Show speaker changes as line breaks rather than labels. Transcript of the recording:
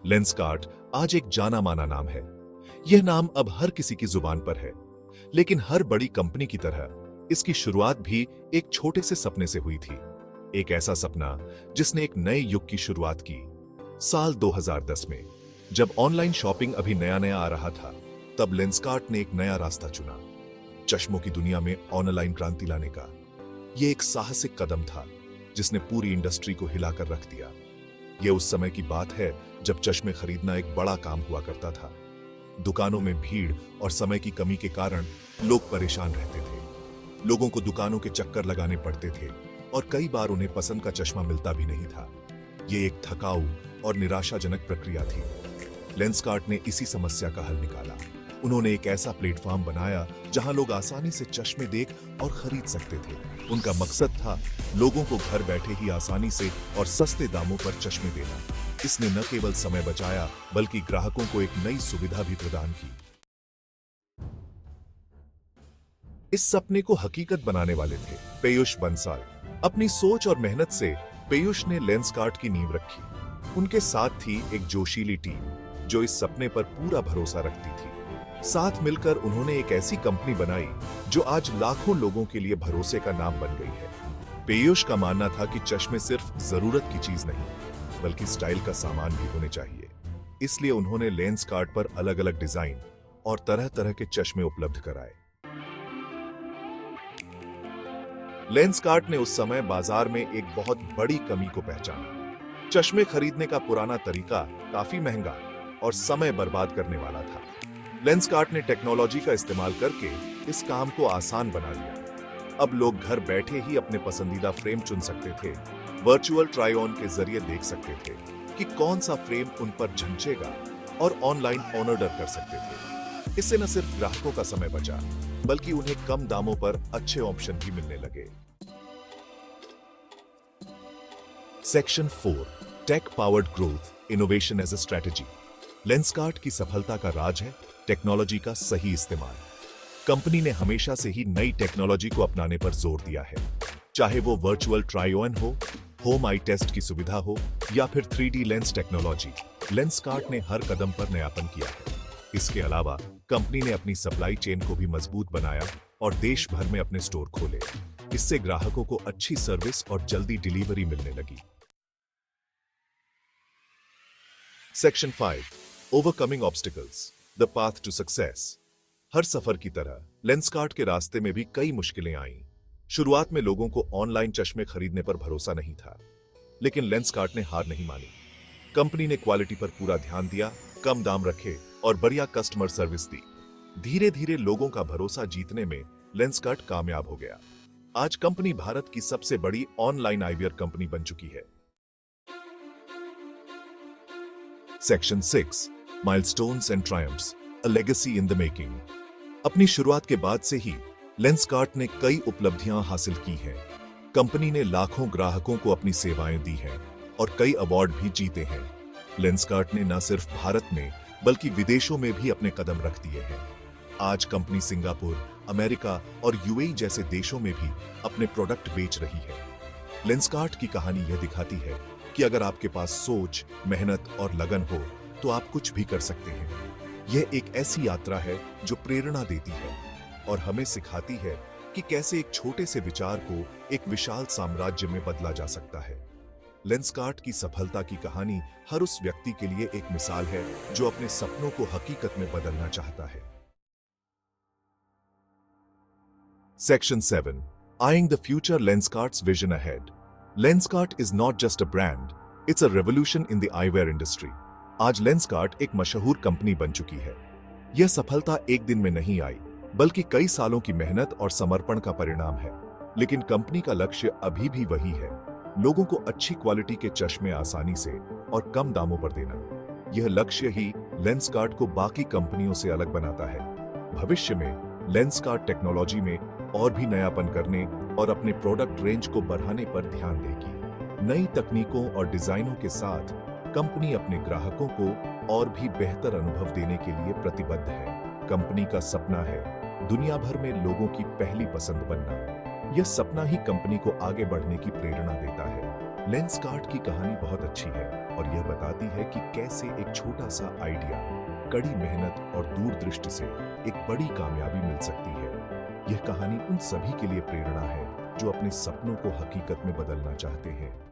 Lenskart आज एक जाना माना नाम है। यह नाम अब हर किसी की जुबान पर है, लेकिन हर बड़ी कंपनी की तरह इसकी शुरुआत भी एक छोटे से सपने से हुई थी। एक ऐसा सपना जिसने एक नए युग की शुरुआत की। साल 2010 में जब ऑनलाइन शॉपिंग अभी नया नया आ रहा था, तब लेंसकार्ट ने एक नया रास्ता चुना, चश्मों की दुनिया में ऑनलाइन क्रांति लाने का। यह एक साहसिक कदम था जिसने पूरी इंडस्ट्री को हिलाकर रख दिया। यह उस समय की बात है जब चश्मे खरीदना एक बड़ा काम हुआ करता था। दुकानों में भीड़ और समय की कमी के कारण लोग परेशान रहते थे। लोगों को दुकानों के चक्कर लगाने पड़ते थे और कई बार उन्हें पसंद का चश्मा मिलता भी नहीं था। यह एक थकाऊ और निराशाजनक प्रक्रिया थी। लेंसकार्ट ने इसी समस्या का हल निकाला। उन्होंने एक ऐसा प्लेटफॉर्म बनाया जहां लोग आसानी से चश्मे देख और खरीद सकते थे। उनका मकसद था लोगों को घर बैठे ही आसानी से और सस्ते दामों पर चश्मे देना। इसने न केवल समय बचाया, बल्कि ग्राहकों को एक नई सुविधा भी प्रदान की। इस सपने को हकीकत बनाने वाले थे पीयूष बंसल। अपनी सोच और मेहनत से पीयूष ने लेंसकार्ट की नींव रखी। उनके साथ थी एक जोशीली टीम जो इस सपने पर पूरा भरोसा रखती थी। साथ मिलकर उन्होंने एक ऐसी कंपनी बनाई जो आज लाखों लोगों के लिए भरोसे का नाम बन गई है। पीयूष का मानना था कि चश्मे सिर्फ जरूरत की चीज नहीं, बल्कि स्टाइल का सामान भी होने चाहिए। इसलिए उन्होंने लेंसकार्ट पर अलग अलग डिजाइन और तरह तरह के चश्मे उपलब्ध कराए। लेंसकार्ट ने उस समय बाजार में एक बहुत बड़ी कमी को पहचाना। चश्मे खरीदने का पुराना तरीका काफी महंगा और समय बर्बाद करने वाला था। लेंसकार्ट ने टेक्नोलॉजी का इस्तेमाल करके इस काम को आसान बना दिया। अब लोग घर बैठे ही अपने पसंदीदा फ्रेम चुन सकते थे। वर्चुअल ट्राई ऑन के जरिए देख सकते थे कि कौन सा फ्रेम उन पर जंचेगा और ऑनलाइन ऑर्डर कर सकते थे। इससे न सिर्फ ग्राहकों का समय बचा, बल्कि उन्हें कम दामों पर अच्छे ऑप्शन भी मिलने लगे। Section 4, tech powered growth, innovation as a strategy. Lenskart की सफलता का राज है टेक्नोलॉजी का सही इस्तेमाल। कंपनी ने हमेशा से ही नई टेक्नोलॉजी को अपनाने पर जोर दिया है। चाहे वो वर्चुअल ट्राई ऑन हो, होम आई टेस्ट की सुविधा हो या फिर 3D लेंस टेक्नोलॉजी, लेंसकार्ट ने हर कदम पर नयापन किया है। इसके अलावा कंपनी ने अपनी सप्लाई चेन को भी मजबूत बनाया और देश भर में अपने स्टोर खोले। इससे ग्राहकों को अच्छी सर्विस और जल्दी डिलीवरी मिलने लगी। Section 5, overcoming obstacles, the path to success. हर सफर की तरह लेंसकार्ट के रास्ते में भी कई मुश्किलें आईं। शुरुआत में लोगों को ऑनलाइन चश्मे खरीदने पर भरोसा नहीं था, लेकिन लेंसकार्ट ने हार नहीं मानी। कंपनी ने क्वालिटी पर पूरा ध्यान दिया, कम दाम रखे और बढ़िया कस्टमर सर्विस दी। धीरे धीरे लोगों का भरोसा जीतने में लेंसकार्ट कामयाब हो गया। आज कंपनी भारत की सबसे बड़ी ऑनलाइन आईवियर कंपनी बन चुकी है। Section 6, milestones and triumphs, a legacy in the making. अपनी शुरुआत के बाद से ही लेंसकार्ट ने कई उपलब्धियां हासिल की हैं। कंपनी ने लाखों ग्राहकों को अपनी सेवाएं दी हैं और कई अवार्ड भी जीते हैं। लेंसकार्ट ने न सिर्फ भारत में बल्कि विदेशों में भी अपने कदम रख दिए हैं। आज कंपनी सिंगापुर, अमेरिका और यूएई जैसे देशों में भी अपने प्रोडक्ट बेच रही है। लेंसकार्ट की कहानी यह दिखाती है कि अगर आपके पास सोच, मेहनत और लगन हो तो आप कुछ भी कर सकते हैं। यह एक ऐसी यात्रा है जो प्रेरणा देती है और हमें सिखाती है कि कैसे एक छोटे से विचार को एक विशाल साम्राज्य में बदला जा सकता है। लेंसकार्ट की सफलता की कहानी हर उस व्यक्ति के लिए एक मिसाल है जो अपने सपनों को हकीकत में बदलना चाहता है। Section 7, Eyeing the future, Lenskart's vision ahead. Lenskart is not just a brand, it's a revolution in the eyewear industry. आज लेंसकार्ट एक मशहूर कंपनी बन चुकी है। यह सफलता एक दिन में नहीं आई, बल्कि कई सालों की मेहनत और समर्पण का परिणाम है। लेकिन कंपनी का लक्ष्य अभी भी वही है, लोगों को अच्छी क्वालिटी के चश्मे आसानी से और कम दामों पर देना। यह लक्ष्य ही लेंसकार्ट को बाकी कंपनियों से अलग बनाता है। भविष्य में लेंसकार्ट टेक्नोलॉजी में और भी नयापन करने और अपने प्रोडक्ट रेंज को बढ़ाने पर ध्यान देगी। नई तकनीकों और डिजाइनों के साथ कंपनी अपने ग्राहकों को और भी बेहतर अनुभव देने के लिए प्रतिबद्ध है। कंपनी का सपना है दुनिया भर में लोगों की पहली पसंद बनना। यह सपना ही कंपनी को आगे बढ़ने की प्रेरणा देता है। लेंसकार्ट की कहानी बहुत अच्छी है और यह बताती है कि कैसे एक छोटा सा आइडिया कड़ी मेहनत और दूरदृष्टि से एक बड़ी कामयाबी मिल सकती है। यह कहानी उन सभी के लिए प्रेरणा है जो अपने सपनों को हकीकत में बदलना चाहते हैं।